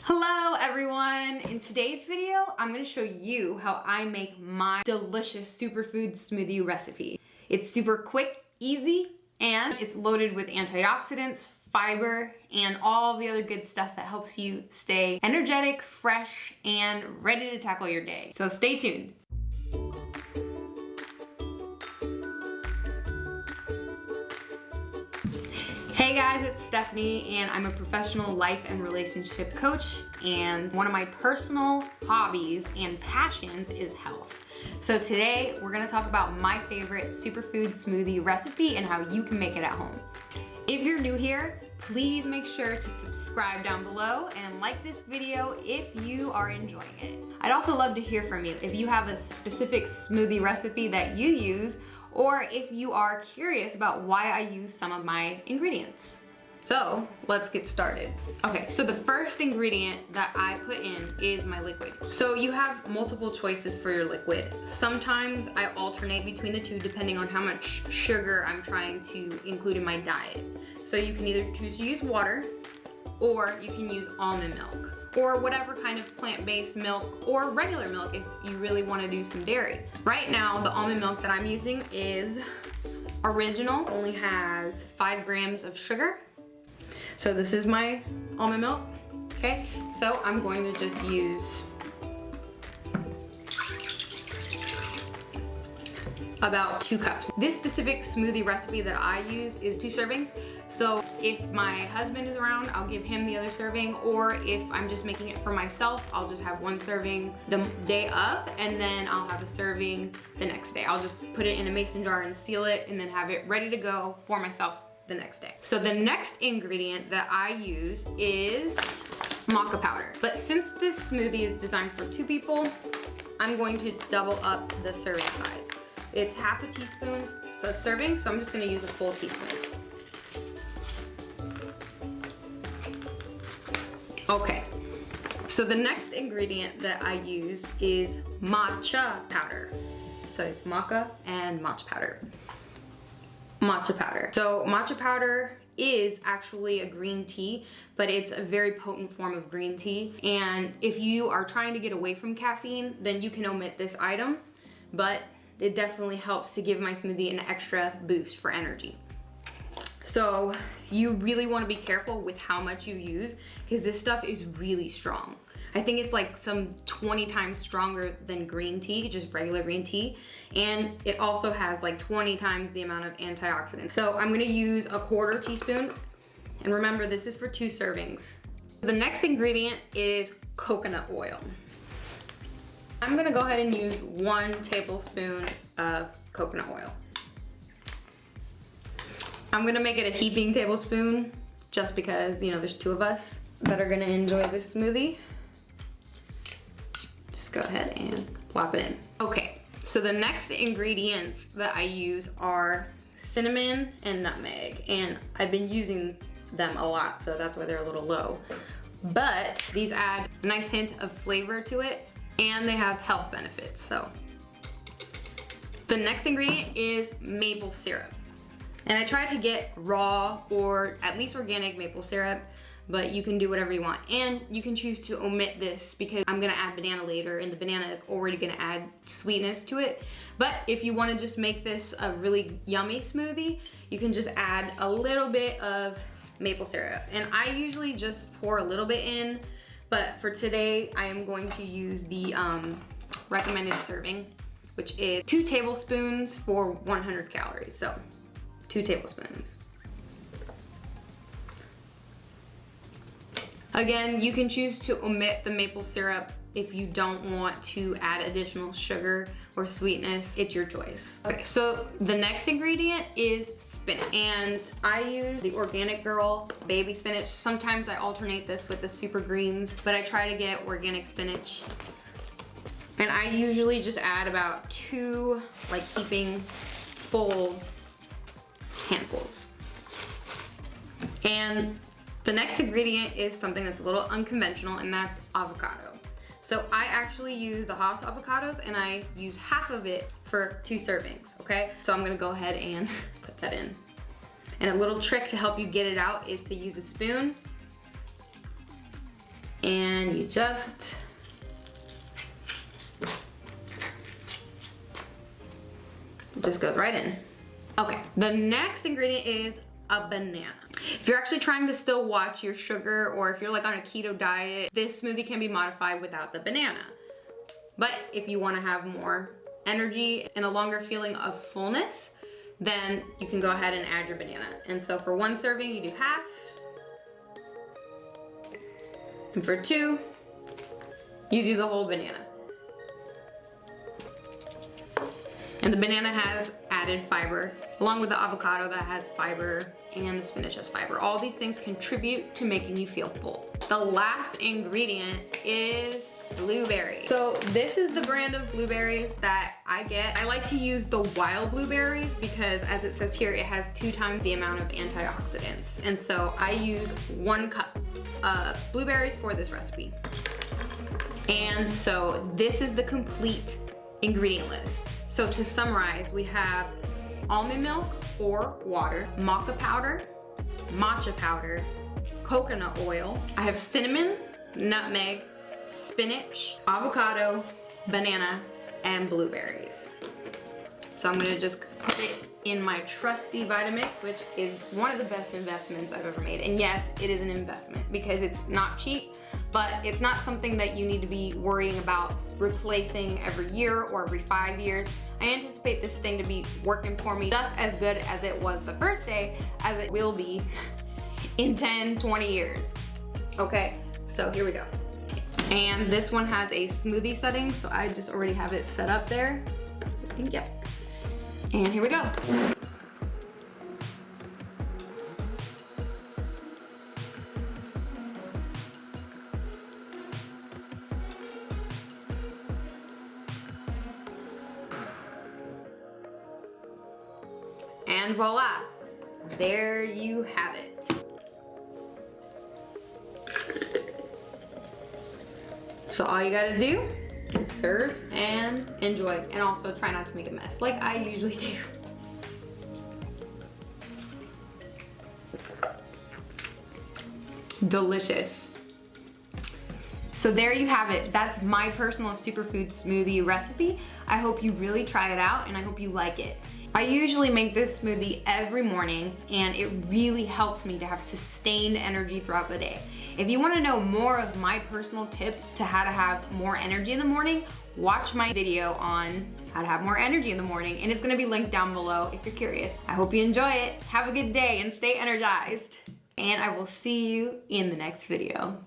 Hello everyone! In today's video, I'm going to show you how I make my delicious superfood smoothie recipe. It's super quick, easy, and it's loaded with antioxidants, fiber, and all the other good stuff that helps you stay energetic, fresh, and ready to tackle your day. So stay tuned. Hey guys, it's Stephanie and I'm a professional life and relationship coach, and one of my personal hobbies and passions is health. So today we're gonna talk about my favorite superfood smoothie recipe and how you can make it at home. If you're new here, please make sure to subscribe down below and like this video if you are enjoying it. I'd also love to hear from you if you have a specific smoothie recipe that you use, or if you are curious about why I use some of my ingredients. So let's get started. Okay, so the first ingredient that I put in is my liquid. So you have multiple choices for your liquid. Sometimes I alternate between the two depending on how much sugar I'm trying to include in my diet. So you can either choose to use water, or you can use almond milk, or whatever kind of plant-based milk, or regular milk if you really want to do some dairy. Right now, the almond milk that I'm using is original, only has 5 grams of sugar. So this is my almond milk, okay? So I'm going to just use about 2 cups. This specific smoothie recipe that I use is 2 servings. So if my husband is around, I'll give him the other serving, or if I'm just making it for myself, I'll just have 1 serving the day of, and then I'll have a serving the next day. I'll just put it in a mason jar and seal it, and then have it ready to go for myself the next day. So the next ingredient that I use is maca powder. But since this smoothie is designed for 2 people, I'm going to double up the serving size. It's half a teaspoon a serving, so I'm just gonna use a full teaspoon. Okay, so the next ingredient that I use is matcha powder. So maca and matcha powder. Matcha powder. So matcha powder is actually a green tea, but it's a very potent form of green tea. And if you are trying to get away from caffeine, then you can omit this item, but it definitely helps to give my smoothie an extra boost for energy. So you really want to be careful with how much you use, because this stuff is really strong. I think it's like some 20 times stronger than green tea, just regular green tea. And it also has like 20 times the amount of antioxidants. So I'm gonna use a 1/4 teaspoon. And remember, this is for 2 servings. The next ingredient is coconut oil. I'm gonna go ahead and use 1 tablespoon of coconut oil. I'm gonna make it a heaping tablespoon just because, you know, there's 2 of us that are gonna enjoy this smoothie. Just go ahead and plop it in. Okay, so the next ingredients that I use are cinnamon and nutmeg, and I've been using them a lot, so that's why they're a little low. But these add a nice hint of flavor to it, and they have health benefits, so. The next ingredient is maple syrup. And I try to get raw or at least organic maple syrup, but you can do whatever you want. And you can choose to omit this because I'm gonna add banana later, and the banana is already gonna add sweetness to it. But if you wanna just make this a really yummy smoothie, you can just add a little bit of maple syrup. And I usually just pour a little bit in, but for today, I am going to use the recommended serving, which is 2 tablespoons for 100 calories. So 2 tablespoons. Again, you can choose to omit the maple syrup if you don't want to add additional sugar or sweetness. It's your choice. Okay, so the next ingredient is spinach. And I use the Organic Girl baby spinach. Sometimes I alternate this with the super greens, but I try to get organic spinach. And I usually just add about 2 like heaping full handfuls. And the next ingredient is something that's a little unconventional, and that's avocado. So I actually use the Haas avocados, and I use half of it for 2 servings, okay? So I'm gonna go ahead and put that in. And a little trick to help you get it out is to use a spoon and you just goes right in. Okay, the next ingredient is a banana. If you're actually trying to still watch your sugar, or if you're like on a keto diet, this smoothie can be modified without the banana. But if you want to have more energy and a longer feeling of fullness, then you can go ahead and add your banana. And so for 1 serving, you do half. And for 2, you do the whole banana. And the banana has added fiber, along with the avocado that has fiber and the spinach has fiber. All these things contribute to making you feel full. The last ingredient is blueberries. So this is the brand of blueberries that I get. I like to use the wild blueberries because, as it says here, it has 2 times the amount of antioxidants. And so I use 1 cup of blueberries for this recipe. And so this is the complete ingredient list. So to summarize, we have almond milk or water, maca powder, matcha powder, coconut oil. I have cinnamon, nutmeg, spinach, avocado, banana, and blueberries. So I'm gonna just put it in my trusty Vitamix, which is one of the best investments I've ever made. And yes, it is an investment because it's not cheap, but it's not something that you need to be worrying about replacing every year or every 5 years. I anticipate this thing to be working for me just as good as it was the first day as it will be in 10, 20 years. Okay, so here we go. And this one has a smoothie setting, so I just already have it set up there. Yep. And here we go. And voila, there you have it. So all you gotta do is serve and enjoy, and also try not to make a mess like I usually do. Delicious. So there you have it. That's my personal superfood smoothie recipe. I hope you really try it out and I hope you like it. I usually make this smoothie every morning and it really helps me to have sustained energy throughout the day. If you want to know more of my personal tips to how to have more energy in the morning, watch my video on how to have more energy in the morning, and it's going to be linked down below if you're curious. I hope you enjoy it. Have a good day and stay energized. And I will see you in the next video.